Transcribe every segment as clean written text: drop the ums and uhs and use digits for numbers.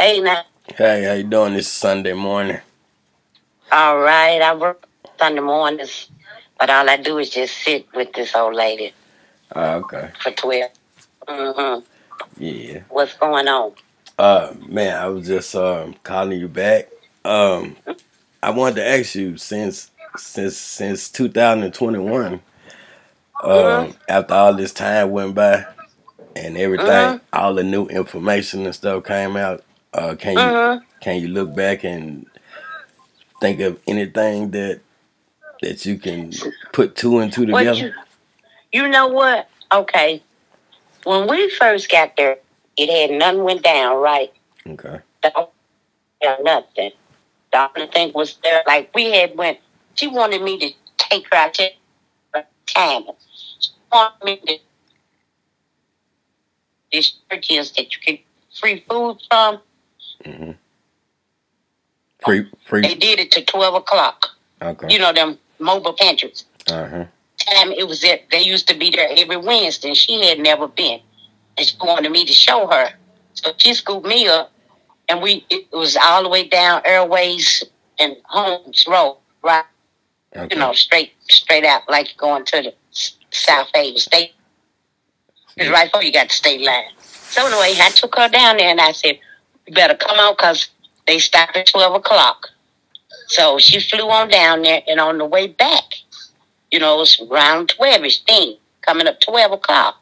Hey, now. Hey, how you doing this Sunday morning? All right, I work Sunday mornings, but all I do is just sit with this old lady. Okay. For 12. Mm-hmm. Yeah. What's going on? Man, I was just calling you back. I wanted to ask you since 2021, after all this time went by and everything, all the new information and stuff came out. Can you look back and think of anything that you can put two and two together? You know what? Okay. When we first got there, it had nothing went down, right? Okay. Nothing. The only thing was there, like we had went, she wanted me to take her out to time. She wanted me to these churches that you get free food from. Mm-hmm. Free. They did it to 12 o'clock. Okay. You know, them mobile pantries. Uh-huh. Time it was there. They used to be there every Wednesday, and she had never been. And she wanted me to show her. So she scooped me up, and it was all the way down Airways and Holmes Road, right? Okay. You know, straight out, like going to the South Haven State. It's right before you got the state line. So anyway, I took her down there, and I said, you better come out, because they stopped at 12 o'clock. So she flew on down there, and on the way back, you know, it was around 12-ish thing, coming up 12 o'clock.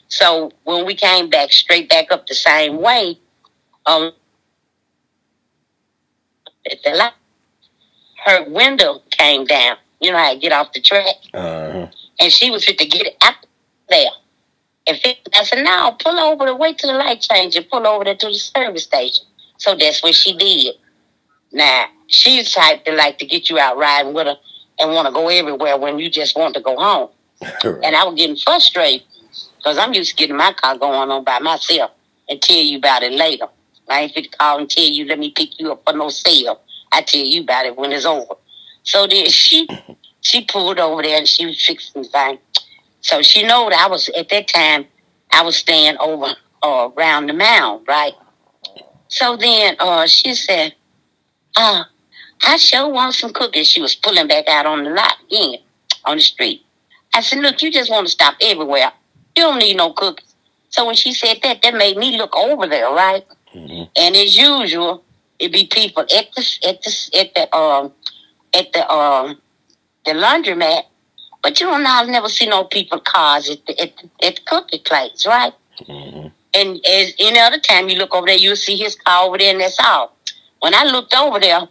So when we came back, straight back up the same way, at the light, her window came down. You know how to get off the track? Uh-huh. And she was fit to get it out there. And I said, no, pull over to wait till the light change and pull over there to the service station. So that's what she did. Now, she's type to like to get you out riding with her and want to go everywhere when you just want to go home. Right. And I was getting frustrated because I'm used to getting my car going on by myself and tell you about it later. I ain't fit to call and tell you, let me pick you up for no sale. I tell you about it when it's over. So then she pulled over there and she was fixing things. So she know that I was, at that time, I was staying over around the mound, right? So then she said, I sure want some cookies. She was pulling back out on the lot again, on the street. I said, look, you just want to stop everywhere. You don't need no cookies. So when she said that, that made me look over there, right? Mm-hmm. And as usual, it be people at the laundromat. But you don't know, I've never seen no people cars at the cookie place, right? Mm-hmm. And as any other time you look over there, you'll see his car over there, and that's all. When I looked over there,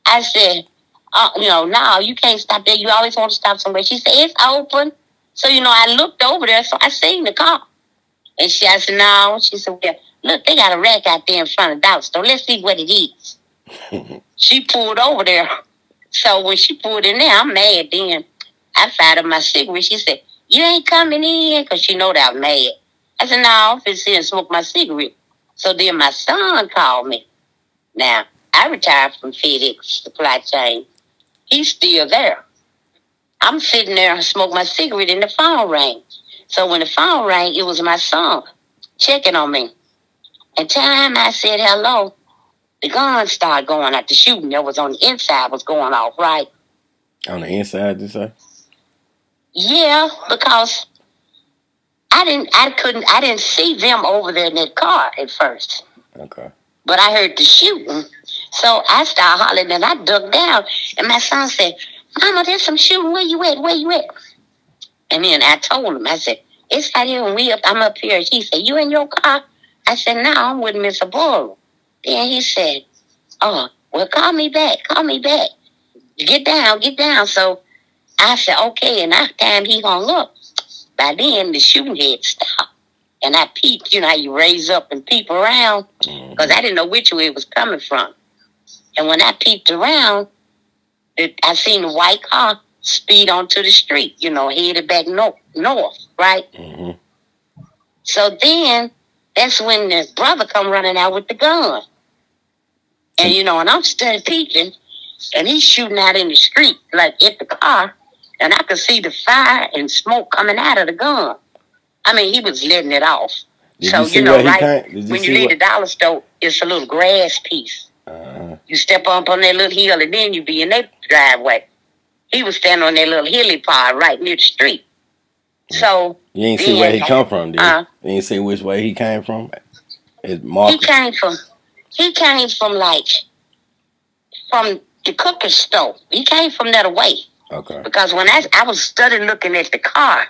I said, no, you can't stop there. You always want to stop somewhere. She said, it's open. So, I looked over there, so I seen the car. And I said, no. She said, well, look, they got a rack out there in front of the dollar store. Let's see what it is. She pulled over there. So when she pulled in there, I'm mad then. I fired up my cigarette. She said, you ain't coming in? Because she know that I'm mad. I said, no, I'm finna sit and smoke my cigarette. So then my son called me. Now, I retired from FedEx supply chain. He's still there. I'm sitting there and smoke my cigarette and the phone rang. So when the phone rang, it was my son checking on me. And time I said hello, the gun started going out. The shooting that was on the inside was going off, right? On the inside, you say? Yeah, because I didn't see them over there in that car at first. Okay. But I heard the shooting. So I started hollering and I ducked down. And my son said, Mama, there's some shooting. Where you at? Where you at? And then I told him, I said, it's right here when I'm up here. He said, you in your car? I said, no, I'm with Miss Aboro. Then he said, oh, well, call me back. Call me back. Get down. So I said, okay. And that time he hung up. By then, the shooting had stopped. And I peeped, how you raise up and peep around. Because I didn't know which way it was coming from. And when I peeped around, I seen the white car speed onto the street, headed back north, right? Mm-hmm. So then, that's when the brother come running out with the gun. And, and I'm still peeping. And he's shooting out in the street, like at the car. And I could see the fire and smoke coming out of the gun. I mean, he was letting it off. So, you know, right when you leave the dollar store, it's a little grass piece. You step up on that little hill, and then you be in their driveway. He was standing on that little hilly part right near the street. So you ain't see where he come from, did you? You ain't see which way he came from? He came from the cooking stove. He came from that away. Okay. Because when I was studying looking at the car,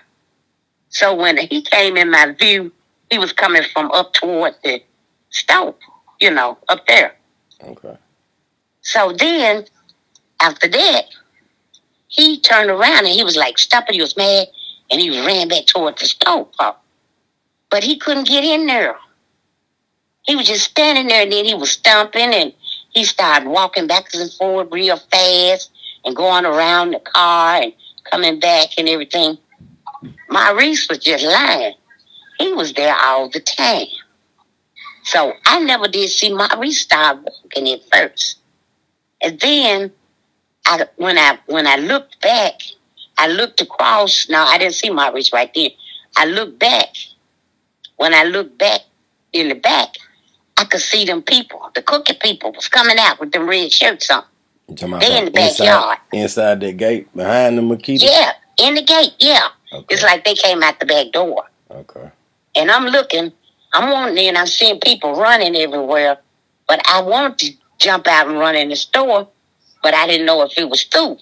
so when he came in my view, he was coming from up toward the stove, you know, up there. Okay. So then, after that, he turned around and he was like stopping. He was mad, and he ran back toward the stove. But he couldn't get in there. He was just standing there, and then he was stomping, and he started walking back and forth real fast and going around the car and coming back and everything. Maurice was just lying. He was there all the time. So I never did see Maurice start walking at first. And then when I looked back, I looked across. No, I didn't see Maurice right then. I looked back. When I looked back in the back, I could see them people. The cooking people was coming out with them red shirts on. They in the backyard. Inside that gate behind the Makita? Yeah, in the gate, yeah. Okay. It's like they came out the back door. Okay. And I'm looking, I'm seeing people running everywhere, but I wanted to jump out and run in the store, but I didn't know if it was through.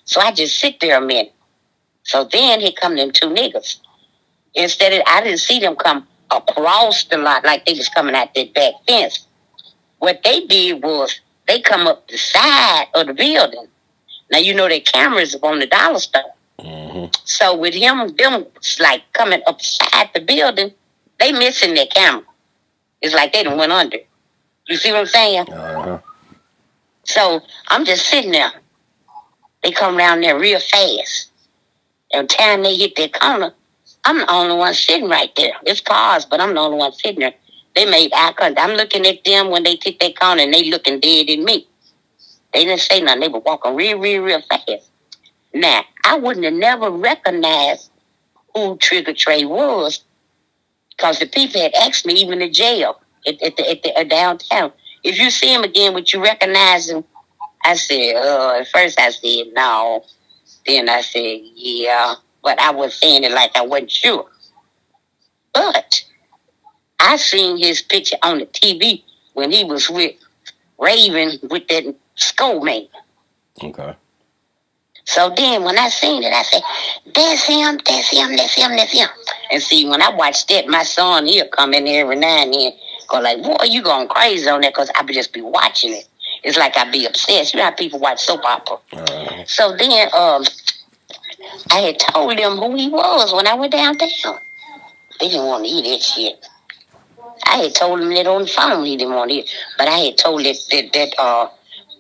So I just sit there a minute. So then here come them two niggas. I didn't see them come across the lot like they was coming out that back fence. What they did was they come up the side of the building. Now, you know their cameras on the dollar store. Mm-hmm. So with them like coming up the side of the building, they missing their camera. It's like they done went under. You see what I'm saying? Uh-huh. So I'm just sitting there. They come around there real fast. Every time they hit that corner, I'm the only one sitting right there. It's cars, but I'm the only one sitting there. They made eye contact. I'm looking at them when they hit that corner, and they looking dead at me. They didn't say nothing. They were walking real fast. Now, I wouldn't have never recognized who Trigger Trey was because the people had asked me, even in jail at the downtown, if you see him again, would you recognize him? I said, at first I said, no. Then I said, yeah. But I was saying it like I wasn't sure. But I seen his picture on the TV when he was with Raven with that skull man. Okay. So then when I seen it, I said, that's him. And see, when I watched that, my son, he'll come in there every now and then, go like, boy, you going crazy on that, because I would just be watching it. It's like I be obsessed. You know how people watch soap opera. So then I had told them who he was when I went downtown. They didn't want to hear that shit. I had told him that on the phone he didn't want to hear. But I had told that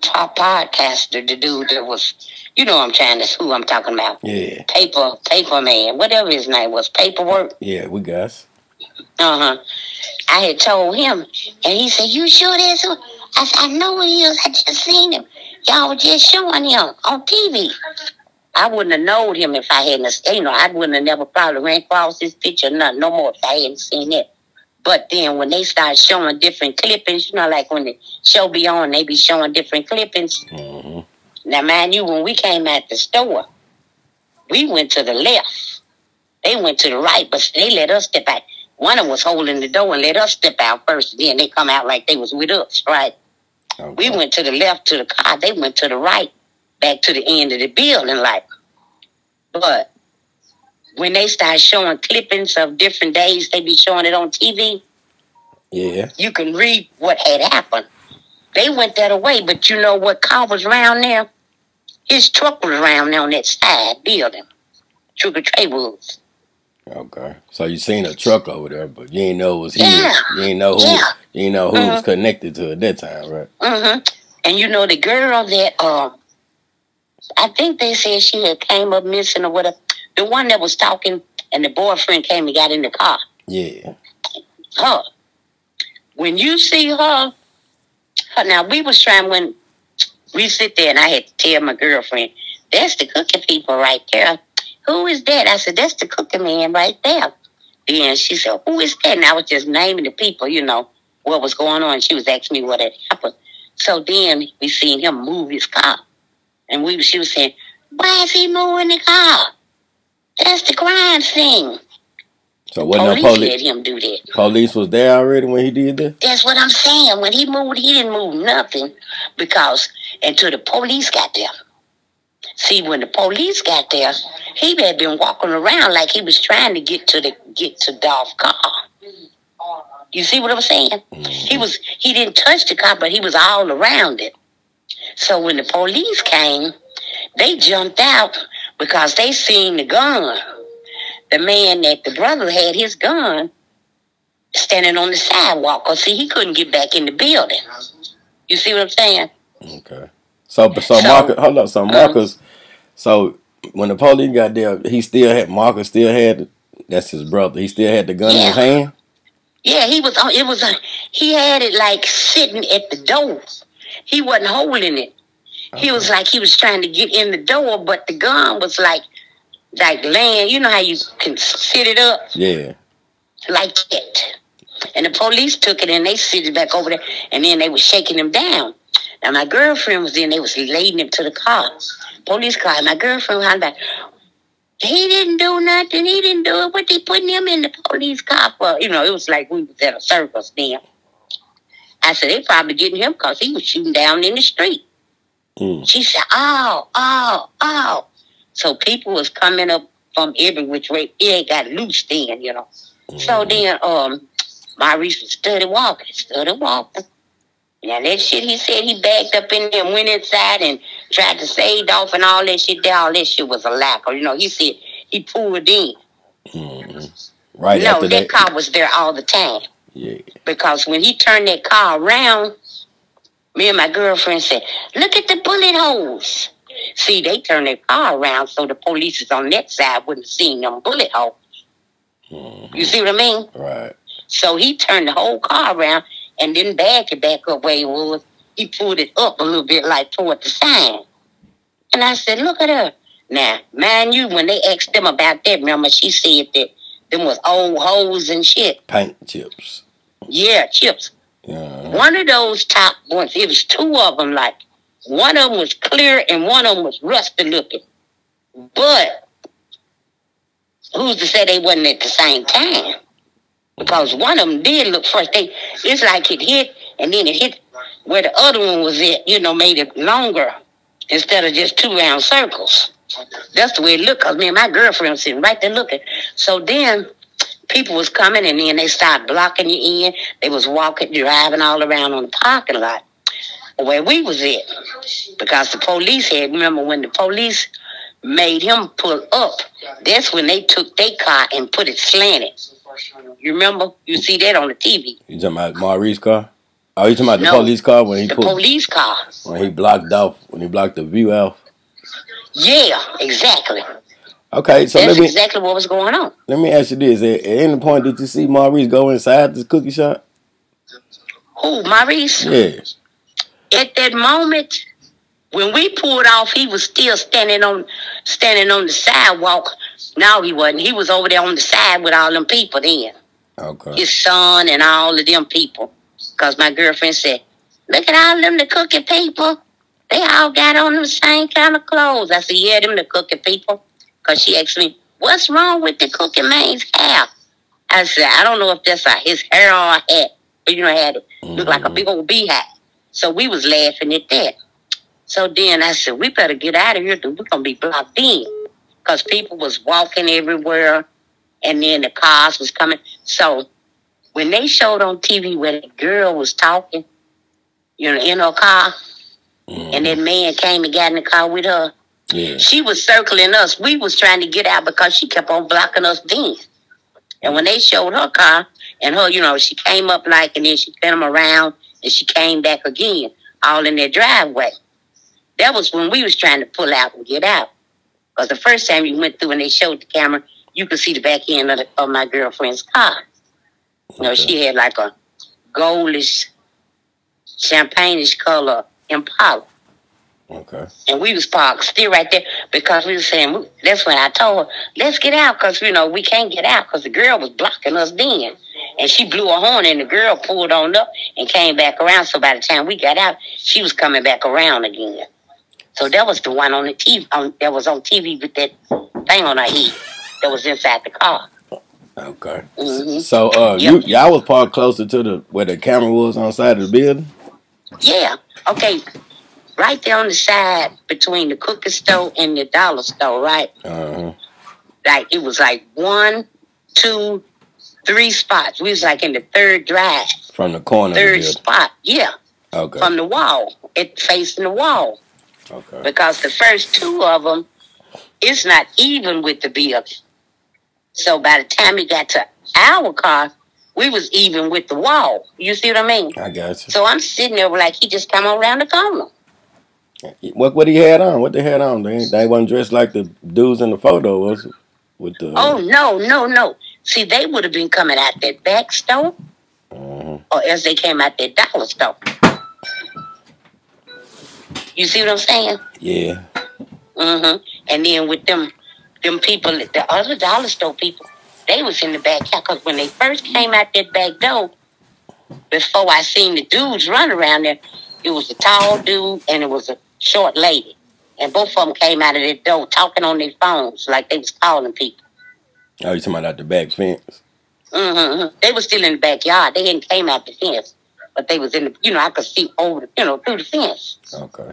top podcaster, the dude that was, you know who I'm talking about. Yeah. Paper man, whatever his name was, Paperwork. Yeah, we got. I had told him, and he said, you sure that's who? I said, I know who he is. I just seen him. Y'all were just showing him on TV. I wouldn't have known him if I hadn't, I wouldn't have never probably ran across his picture, nothing, no more if I hadn't seen it. But then when they start showing different clippings, like when the show be on, they be showing different clippings. Mm-hmm. Now, mind you, when we came at the store, we went to the left. They went to the right, but they let us step out. One of them was holding the door and let us step out first. Then they come out like they was with us, right? Okay. We went to the left to the car. They went to the right, back to the end of the building, like. But when they start showing clippings of different days, they be showing it on TV. Yeah. You can read what had happened. They went that away, but you know what car was around there? His truck was around there on that side building. Trigger Trey was. Okay. So you seen a truck over there, but you ain't know it was his. Yeah. You ain't know who you ain't know who was connected to at that time, right? Mm-hmm. And you know the girl that I think they said she had came up missing or whatever. The one that was talking and the boyfriend came and got in the car. Yeah. Her. When you see her, now we was trying when we sit there and I had to tell my girlfriend, that's the cooking people right there. Who is that? I said, that's the cooking man right there. Then she said, who is that? And I was just naming the people, you know, what was going on. She was asking me what had happened. So then we seen him move his car. And she was saying, why is he moving the car? That's the crime scene. So what? No police let him do that. Police was there already when he did that? That's what I'm saying. When he moved, he didn't move nothing until the police got there. See, when the police got there, he had been walking around like he was trying to get to Dolph's car. You see what I'm saying? He didn't touch the car, but he was all around it. So when the police came, they jumped out because they seen the gun. The man that the brother had his gun standing on the sidewalk. Cause see, he couldn't get back in the building. You see what I'm saying? Okay. So Marcus, hold up. So Marcus, so when the police got there, Marcus still had, that's his brother. He still had the gun in his hand. Yeah, he had it like sitting at the door. He wasn't holding it. Okay. He was like he was trying to get in the door, but the gun was like laying. You know how you can sit it up? Yeah. Like that. And the police took it and they sit it back over there, and then they were shaking him down. Now my girlfriend was in. They was leading him to the car, police car. And my girlfriend was like, he didn't do nothing. He didn't do it. What they putting him in the police car for? You know, it was like we was at a circus then. I said, they probably getting him because he was shooting down in the street. She said, oh. So people was coming up from every which way. It got loose then, you know. So then Maurice was study walking. Now that shit he said, he backed up in there and went inside and tried to save Dolph and all that shit there. All that shit was a lack. Or, you know, he said he pulled in. Right. No, that car was there all the time. Yeah. Because when he turned that car around, me and my girlfriend said, look at the bullet holes. See, they turned their car around so the police is on that side wouldn't see them bullet holes. You see what I mean? Right. So he turned the whole car around and then backed it back up where he was. He pulled it up a little bit like toward the sign. And I said, look at her. Now, mind you, when they asked them about that, remember, she said that them was old holes and shit. Paint chips. Yeah, chips. Yeah. One of those top ones, it was two of them, like, one of them was clear and one of them was rusty looking. But who's to say they wasn't at the same time? Because one of them did look first. It's like it hit, and then it hit where the other one was at, you know, made it longer instead of just two round circles. That's the way it looked, because me and my girlfriend was sitting right there looking. So then people was coming, and then they started blocking you in. They was walking, driving all around on the parking lot where we was at. Because the police had, remember when the police made him pull up, that's when they took their car and put it slanted. You remember? You see that on the TV. You talking about Maurice's car? Oh, you talking about the police car when he the police car. When he blocked the view out? Yeah, exactly. Okay, so that's exactly what was going on. Let me ask you this. At any point did you see Maurice go inside this cookie shop? Who, Maurice? Yeah. At that moment, when we pulled off, he was still standing on the sidewalk. No, he wasn't. He was over there on the side with all them people then. Okay. His son and all of them people. Because my girlfriend said, look at all them the cookie people. They all got on the same kind of clothes. I said, yeah, them the cookie people. Because she asked me, what's wrong with the cookie man's hair? I said, I don't know if that's his hair or a hat. But you know, had it looked like a big old beehive. So we was laughing at that. So then I said, we better get out of here, dude. We're going to be blocked in. Because people was walking everywhere, and then the cars was coming. So when they showed on TV where the girl was talking, you know, in her car, and that man came and got in the car with her, she was circling us. We was trying to get out because she kept on blocking us then. And when they showed her car, and her, you know, she came up like, and then she spun them around, and she came back again, all in their driveway. That was when we was trying to pull out and get out. Because the first time you went through and they showed the camera, you could see the back end of my girlfriend's car. You know, she had like a goldish, champagne-ish color Impala. Okay. And we was parked still right there because we was saying, that's when I told her, let's get out because, you know, we can't get out because the girl was blocking us then. And she blew a horn and the girl pulled on up and came back around. So by the time we got out, she was coming back around again. So that was the one on the TV, that was on TV with that thing on her head that was inside the car. Okay. So y'all was parked closer to where the camera was on the side of the building? Yeah. Okay. Right there on the side between the cookie store and the dollar store, right? Like it was like 1, 2, 3 spots. We was like in the third drive. From the corner. Third spot, yeah. Okay. From the wall. It facing the wall. Okay. Because the first 2 of them, it's not even with the building. So by the time we got to our car, we was even with the wall. You see what I mean? I got you. So I'm sitting there like he just come around the corner. What he had on? What they had on? They wasn't dressed like the dudes in the photo, was it? With the Oh no. See, they would have been coming out that back store, or else they came out that dollar store. You see what I'm saying? Yeah. And then with them people, the other dollar store people, they was in the backyard because when they first came out that back door, before I seen the dudes run around there, it was a tall dude and it was a short lady. And both of them came out of that door talking on their phones like they was calling people. Oh, you talking about out the back fence? They was still in the backyard. They hadn't came out the fence. But they was in the, you know, I could see over, through the fence. Okay.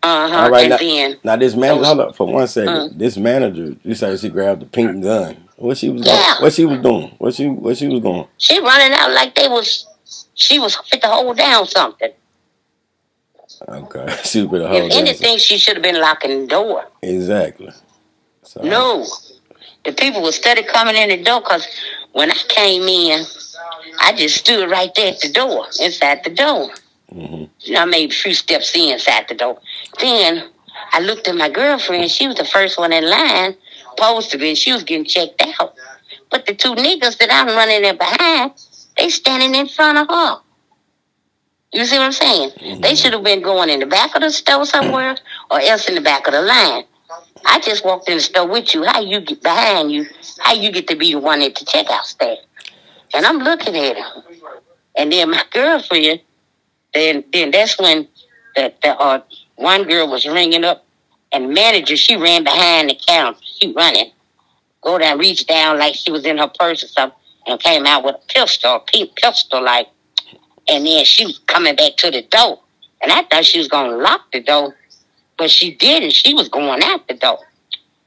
All right, and now this manager, hold up for 1 second. This manager, you said she grabbed the pink gun. What she was doing? What she was doing? What she was doing? She running out like she was fit to hold down something. Okay. She was fit to hold down. If anything, she should have been locking the door. Exactly. So. No. The people were steady coming in the door because when I came in, I just stood right there at the door, inside the door. You know, I made a few steps inside the door. Then I looked at my girlfriend. She was the first one in line, supposed to be, and she was getting checked out. But the 2 niggas that I'm running there behind, they standing in front of her. You see what I'm saying? They should have been going in the back of the store somewhere or else in the back of the line. I just walked in the store with you. How you get behind you? How you get to be the one at the checkout stand? And I'm looking at her. And then my girlfriend, then that's when the one girl was ringing up, and the manager, she ran behind the counter. She running. Go down, reach down like she was in her purse or something, and came out with a pistol, a pink pistol, like. And then she was coming back to the door. And I thought she was going to lock the door, but she didn't. She was going out the door.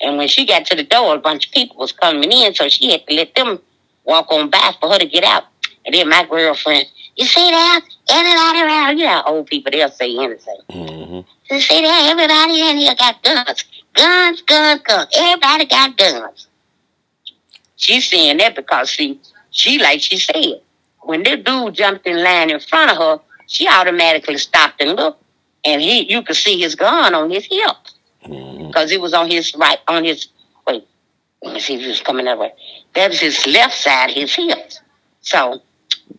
And when she got to the door, a bunch of people was coming in, so she had to let them walk on by for her to get out. And then my girlfriend, you see that? Everybody around, you know, old people, they'll say anything. You see that? Everybody in here got guns. Guns. Everybody got guns. She's saying that because she like she said, when the dude jumped in line in front of her, she automatically stopped and looked. And you could see his gun on his hip. Because it was on his wait, let me see if he was coming that way. That was his left side, his hip. So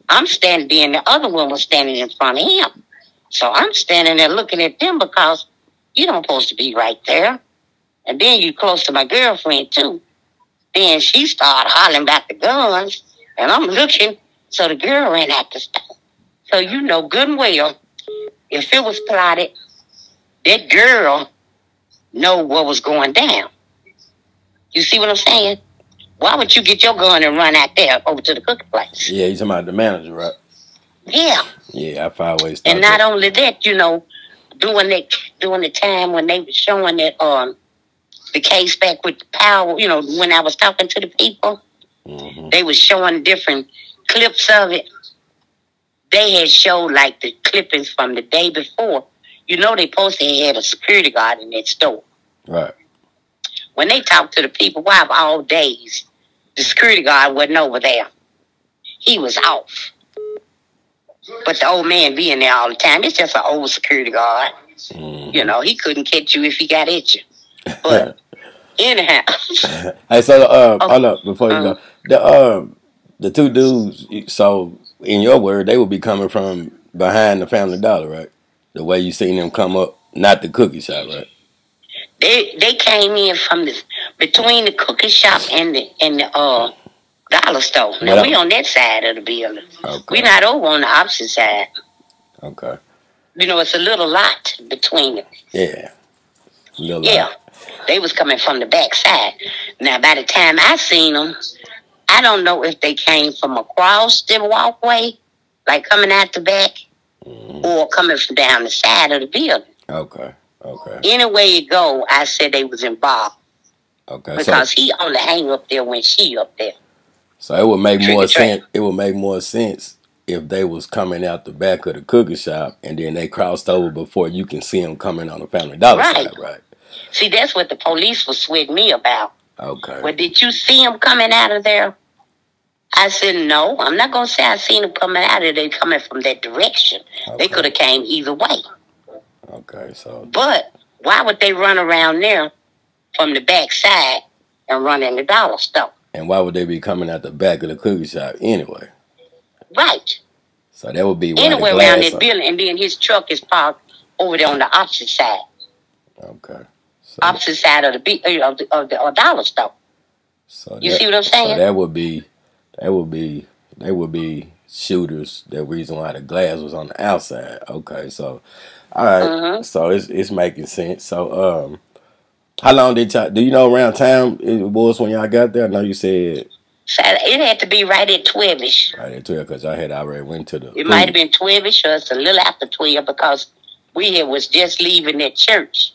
I'm standing there, and the other one was standing in front of him. So I'm standing there looking at them because you don't supposed to be right there. And then you close to my girlfriend, too. Then she started hollering about the guns, and I'm looking. So the girl ran out the store. So you know good and well, if it was plotted, that girl know what was going down. You see what I'm saying? Why would you get your gun and run out there over to the cookie place? Yeah, you talking about the manager, right? Yeah. Yeah, I always thought. And not only that, you know, during the time when they were showing that the case back with the power, you know, when I was talking to the people, they were showing different clips of it. They had showed like the clippings from the day before. You know, they posted had a security guard in that store. Right. When they talked to the people, why of all days, the security guard wasn't over there. He was off. But the old man being there all the time, it's just an old security guard. You know, he couldn't catch you if he got at you. But anyhow. Hey, so hold up before you go. The 2 dudes, so in your word, they would be coming from behind the Family Dollar, right? The way you seen them come up Not the cookie shop, right? They came in from between the cookie shop and the dollar store. Now we on that side of the building. Okay. We not over on the opposite side. Okay. You know, it's a little lot between them. Yeah. Lot. They was coming from the back side. Now, by the time I seen them, I don't know if they came from across the walkway, like coming out the back, or coming from down the side of the building. Okay. Any way you go, I said they was involved. Okay. Because he only hang up there when she up there. So it would make more sense. It would make more sense if they was coming out the back of the cookie shop and then they crossed over before you can see them coming on the Family Dollar side, right? See, that's what the police was sweating me about. Okay. Well, did you see them coming out of there? I said, no. I'm not going to say I seen them coming out of there coming from that direction. Okay. They could have came either way. Okay, so. But why would they run around there from the back side and run in the dollar store? And why would they be coming out the back of the cookie shop anyway? Right. So that would be anyway around that building, and then his truck is parked over there on the opposite side. Okay. So opposite side of the dollar store. So you see what I'm saying? So that would be shooters. The reason why the glass was on the outside. Okay, so all right. So it's making sense. So how long did y'all? Do you know around time it was when y'all got there? I know you said. It had to be right at 12ish. Right at 12, because I had already went to the. It might have been 12ish, or it's a little after 12, because we was just leaving that church,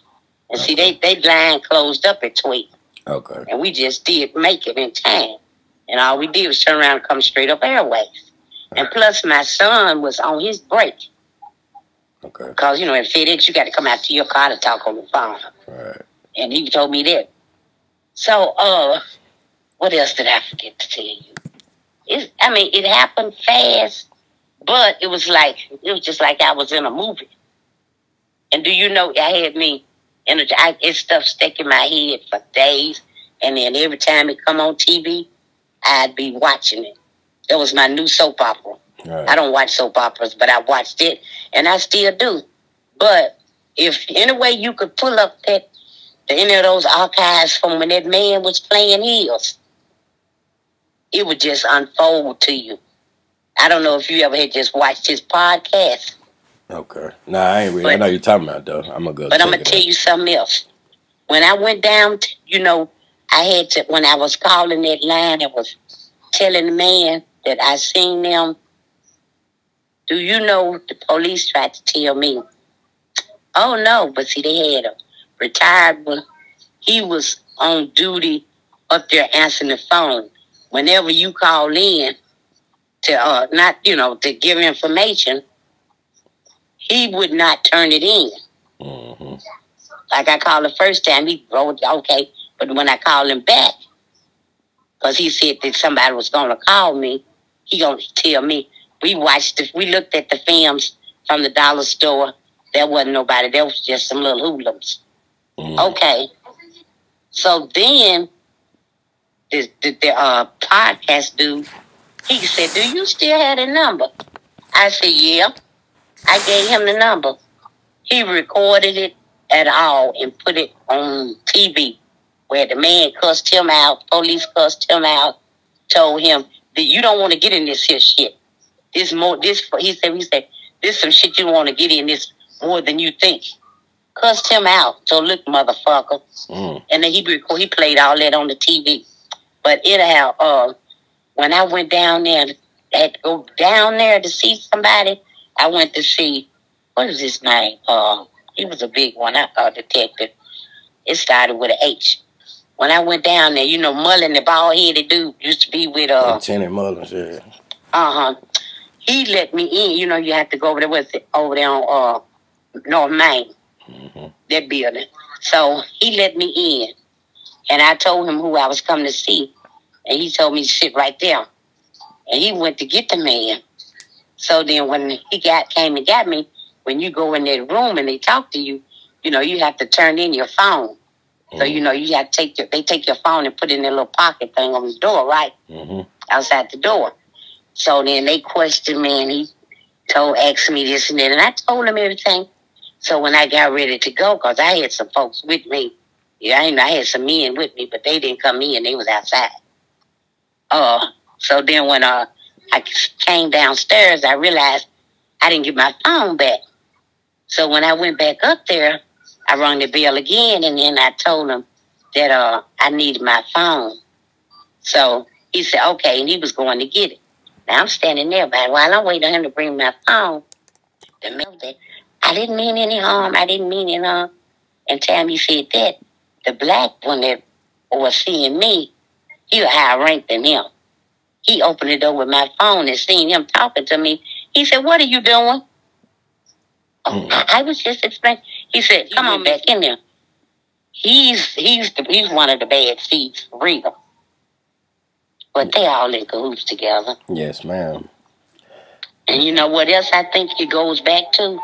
and see they line closed up at 12. Okay. And we just did make it in time, and all we did was turn around and come straight up Airways. And plus, my son was on his break. Okay. Because in FedEx you got to come out to your car to talk on the phone. Right. And he told me that. So, what else did I forget to tell you? It happened fast, but it was just like I was in a movie. And do you know, I had it's stuff stuck in my head for days, and then every time it come on TV, I'd be watching it. That was my new soap opera. Right. I don't watch soap operas, but I watched it, and I still do. But if any way you could pull up any of those archives from when that man was playing his, it would just unfold to you. I don't know if you ever had just watched his podcast. Okay. Nah, I ain't really. I know you're talking about, though. I'm going to go. But I'm going to tell you something else. When I went down, I had to, when I was calling that line, I was telling the man that I seen them. Do you know the police tried to tell me? Oh, no. But see, they had a retired one. He was on duty up there answering the phone. Whenever you call in to give information, he would not turn it in. Mm-hmm. Like I called the first time, he wrote, okay. But when I called him back, because he said that somebody was going to call me, he going to tell me, we looked at the films from the dollar store. There wasn't nobody. There was just some little hoodlums. Mm-hmm. Okay. So then, the podcast dude, he said, do you still have the number? I said, yeah. I gave him the number. He recorded it at all and put it on TV, where the man cussed him out, police cussed him out, told him that you don't want to get in this here shit. He said, this some shit you want to get in this more than you think. Cussed him out. So look, motherfucker. Mm. And then he played all that on the TV. But anyhow, when I went down there, I had to go down there to see somebody. I went to see, what is his name? He was a big one, detective. It started with an H. When I went down there, Mullen, the bald-headed dude, used to be with... Lieutenant Mullen, yeah. Uh-huh. He let me in. You have to go over there, over there on North Main, that building. So he let me in. And I told him who I was coming to see. And he told me to sit right there. And he went to get the man. So then when he came and got me, when you go in that room and they talk to you, you have to turn in your phone. So, you have to take your phone and put it in their little pocket thing on the door, right? Mm-hmm. Outside the door. So then they questioned me and he asked me this and that. And I told him everything. So when I got ready to go, because I had some folks with me, yeah, I had some men with me, but they didn't come in. They was outside. So then when I came downstairs, I realized I didn't get my phone back. So when I went back up there, I rang the bell again, and then I told him that I needed my phone. So he said, okay, and he was going to get it. Now I'm standing there, but while I'm waiting on him to bring my phone, the man said, I didn't mean any harm. I didn't mean any harm. And time he said that, the black one that was seeing me, he was higher ranked than him. He opened the door with my phone and seen him talking to me. He said, what are you doing? Oh, I was just explaining. He said, come on back in there. He's one of the bad seeds, for real. But they all in cahoots together. Yes, ma'am. And you know what else I think it goes back to?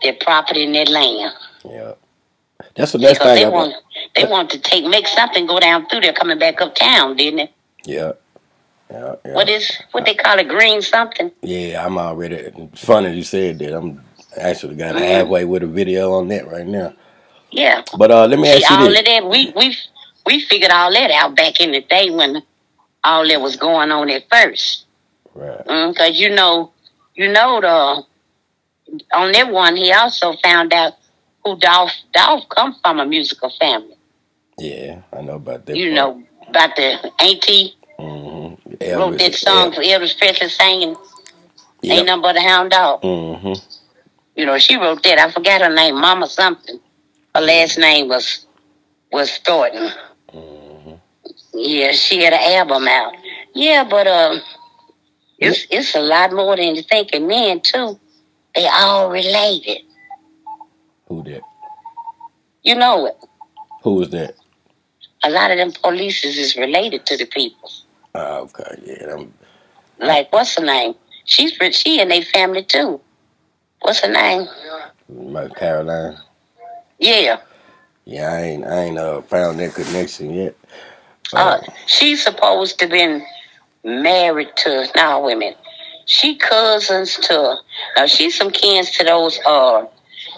Their property and their land. Yeah. That's the next thing. They want to make something go down through there coming back uptown, didn't it? Yeah. Yeah. What they call it, green something? Yeah, I'm already, funny you said that. I'm actually got halfway with a video on that right now. Yeah. But let me ask you all this. Of that, we figured all that out back in the day when all that was going on at first. Right. Because you know on that one, he also found out who Dolph come from, a musical family. Yeah, I know about that. You know about the auntie wrote that song for Elvis Presley singing Ain't Nothing But a Hound Dog. You know, she wrote that. I forgot her name, Mama something. Her last name was Thornton. Yeah, she had an album out. Yeah, but it's a lot more than you think. And men too, they all related. Who that? You know it. Who was that? A lot of them police is related to the people. Okay, yeah. Like, what's her name? She and they family too. What's her name? Caroline. Yeah. Yeah, I ain't found that connection yet. She's supposed to been married to women. She cousins to she's some kins to those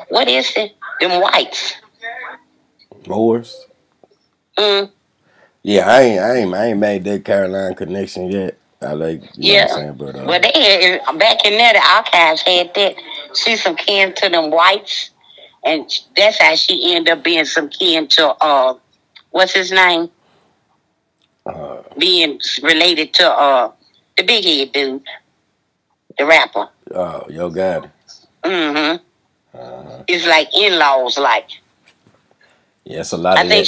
what is it? Them whites. Moors? Yeah, I ain't made that Caroline connection yet. I like you know what I'm saying, but well, they had, back in there the archives had that. She's some kin to them whites, and that's how she ended up being some kin to what's his name? Being related to the big head dude, the rapper. Yo Gotti. It's like in-laws, like. Yeah, it's a lot. I think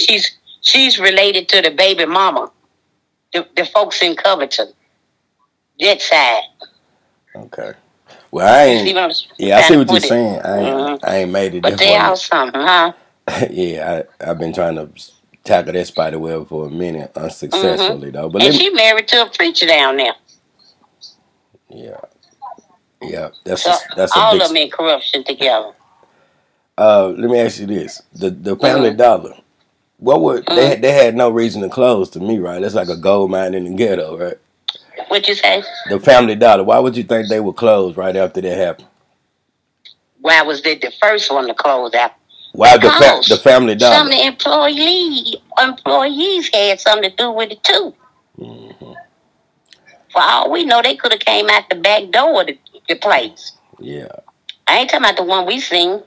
she's related to the baby mama, the folks in Covington. That side. Okay. Well, I ain't. I see what you're saying. I ain't made it. But they all something, huh? Yeah, I've been trying to tackle that spider web for a minute, unsuccessfully though. But she married to a preacher down there. Yeah. That's all of them in corruption together. Let me ask you this: the Family Dollar. What would they had no reason to close to me, right? That's like a gold mine in the ghetto, right? What'd you say? The Family Dollar. Why would you think they would close right after that happened? Why was they the first one to close out? Why the Family Dollar? Some of the employees had something to do with it too. For all we know, they could have came out the back door of the place. Yeah. I ain't talking about the one we seen.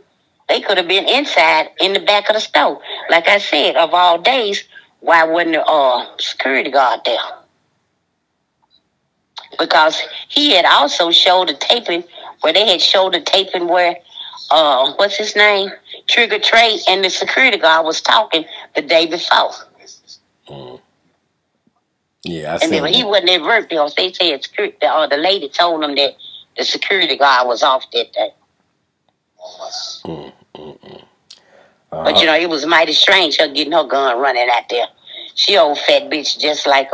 They could have been inside in the back of the store. Like I said, of all days, why wasn't the security guard there? Because he had also showed the taping where they had showed the taping where what's his name? Trigger Trey and the security guard was talking the day before. Yeah, and then he wasn't at work because they said the lady told him that the security guard was off that day. But you know, it was mighty strange her getting her gun running out there. She old fat bitch just like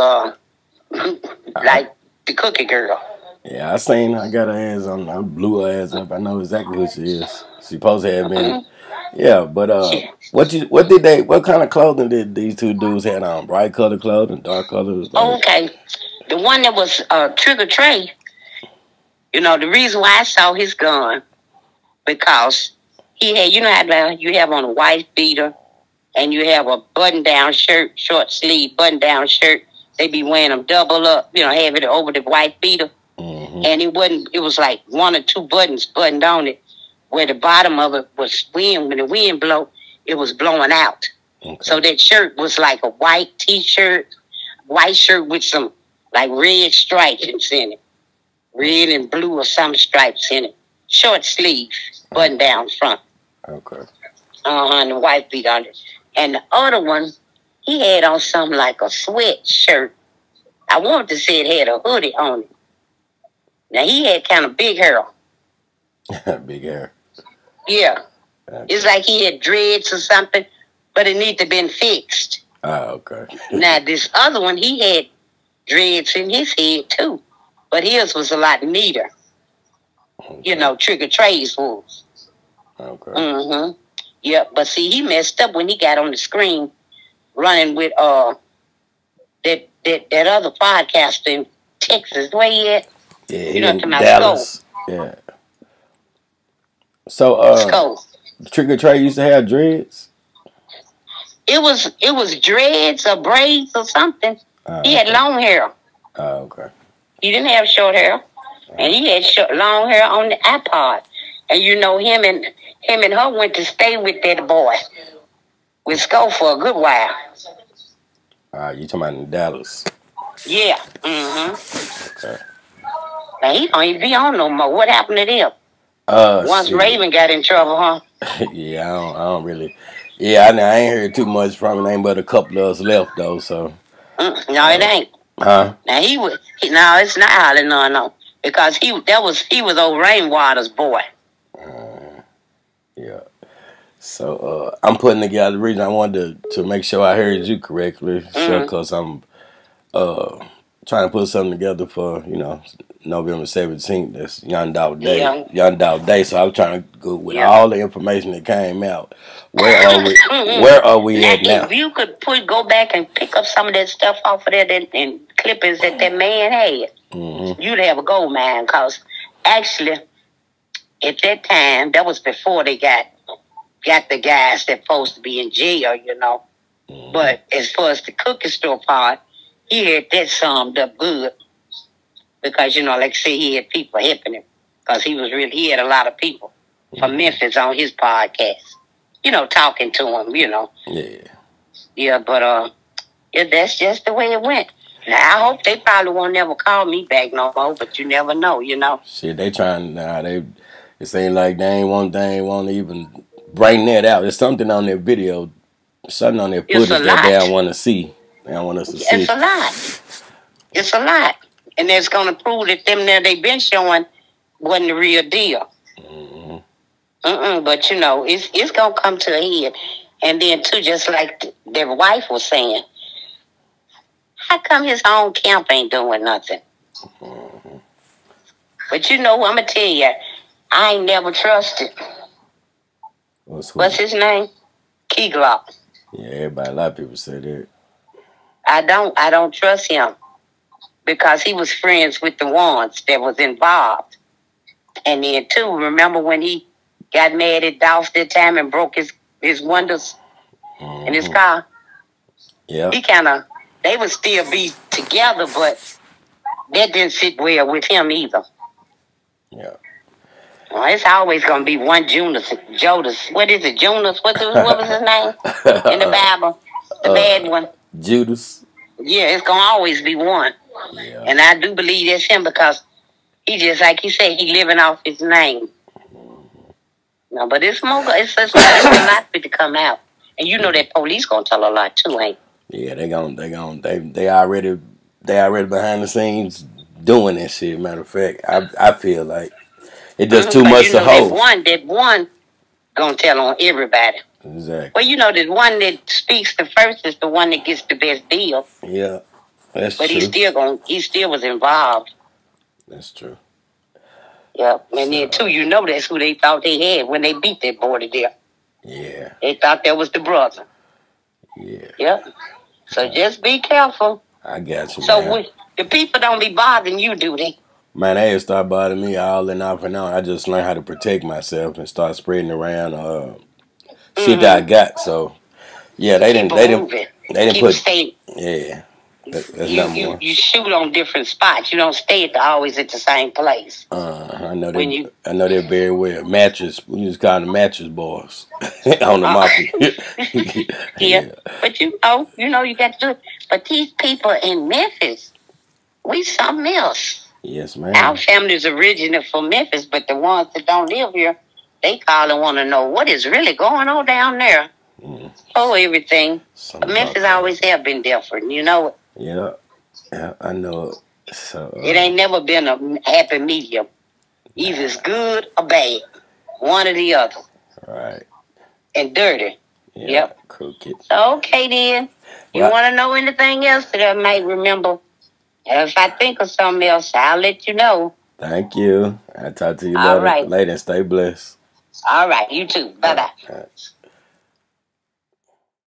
like the cookie girl. Yeah, I seen her. I got her ass on. I blew her ass up. I know exactly who she is. She supposed to have been. Yeah, but what kind of clothing did these two dudes have on? Bright color clothing, dark colors? Okay. The one that was Trigger Trey, you know, the reason why I saw his gun, because he had, you know how you have on a white beater and you have a button-down shirt, short sleeve button-down shirt. They be wearing them double up, you know, have it over the white beater. And it was like 1 or 2 buttons buttoned on it, where the bottom of it was when the wind blow, it was blowing out. So that shirt was like a white t-shirt, white shirt with some like red stripes in it. Red and blue or some stripes in it. Short sleeve, button down front. Okay. And the white beat on it. And the other one, he had on something like a sweatshirt. I wanted to say it had a hoodie on it. Now, he had kind of big hair. Big hair. Yeah. Okay. It's like he had dreads or something, but it needed to have been fixed. Oh, okay. Now, this other one, he had dreads in his head, too. But his was a lot neater. Okay. You know, Trigger Trey's was. Okay. Yeah, but see, he messed up when he got on the screen running with that other podcaster in Texas. Where he at? Yeah, you know, in Dallas. Yeah. So, Trigger Trey used to have dreads? It was dreads or braids or something. He had long hair. Oh, okay. He didn't have short hair. And he had long hair on the iPod. And you know, him and her went to stay with that boy. With Sco for a good while. You talking about in Dallas? Yeah. Okay. Now, he don't even be on no more. What happened to them? Once Raven got in trouble, huh? Yeah, I don't really. Yeah, I ain't heard too much from him. Ain't but a couple of us left though. So. No, it ain't. Huh? Now no, it's not Holly, no, because he was old Rainwater's boy. Yeah. So I'm putting together the reason I wanted to make sure I heard you correctly, because I'm trying to put something together for November 17th. That's Young Dog Day. Yeah. Young Dog Day. So I was trying to go with all the information that came out. Where are we at now? If you could go back and pick up some of that stuff off of there and clippings that man had, you'd have a gold mine. Because actually, at that time, that was before they got the guys that supposed to be in jail, But as far as the cookie store part, he had that summed up good. Because, like I say, he had people helping him. Because he had a lot of people from Memphis on his podcast. Talking to him, Yeah. Yeah, but that's just the way it went. Now, I hope they probably won't never call me back no more, but you never know, Shit, they trying now. It seems like they ain't want to even bring that out. There's something on their video, something on their footage that they don't want to see. They don't want us to see. It's a lot. It's a lot. And it's going to prove that they've been showing wasn't the real deal. But, it's going to come to a head. And then, too, just like their wife was saying, how come his own camp ain't doing nothing? But, I'm going to tell you, I ain't never trusted. What's his name? Key Glock. Yeah, everybody, a lot of people say that. I don't trust him. Because he was friends with the ones that was involved. And then, too, remember when he got mad at Dolph that time and broke his windows in his car? Yeah. They would still be together, but that didn't sit well with him either. Yeah. Well, it's always going to be one Jonas. What is it, Jonas? What was his name in the Bible? The bad one. Judas. Yeah, it's going to always be one. Yeah. And I do believe that's him because he just, like he said, he living off his name. No, but it's more. It's a lot to come out, and that police gonna tell a lot too, ain't? Yeah, they already behind the scenes doing that shit. Matter of fact, I feel like it does too much to hold. That one gonna tell on everybody. Exactly. Well, the one that speaks the first is the one that gets the best deal. Yeah, that's but true. He still was involved. That's true. Yeah, and then too, that's who they thought they had when they beat that boy to death. Yeah. They thought that was the brother. Yeah. Yep. So just be careful. I got you. So the people don't be bothering you, do they? Man, they start bothering me all and off and on. I just learned how to protect myself and start spreading around shit that I got. So yeah, they didn't put stay. Yeah, that's not more. You shoot on different spots. You don't stay always at the same place. I know that. I know that very well. Mattress. We just call them mattress boys on the market. Yeah, but you got to do it. But these people in Memphis, we something else. Yes, ma'am. Our family's original from Memphis, but the ones that don't live here, they call and want to know what is really going on down there. Oh, everything. Memphis always have been different, you know. Yeah, I know it. So it ain't never been a happy medium. Either it's good or bad, one or the other. Right. And dirty. Yeah, yep. Crooked. Okay, then. You want to know anything else that I might remember? If I think of something else, I'll let you know. Thank you. I'll talk to you later. Later. Stay blessed. All right. You too. Bye-bye.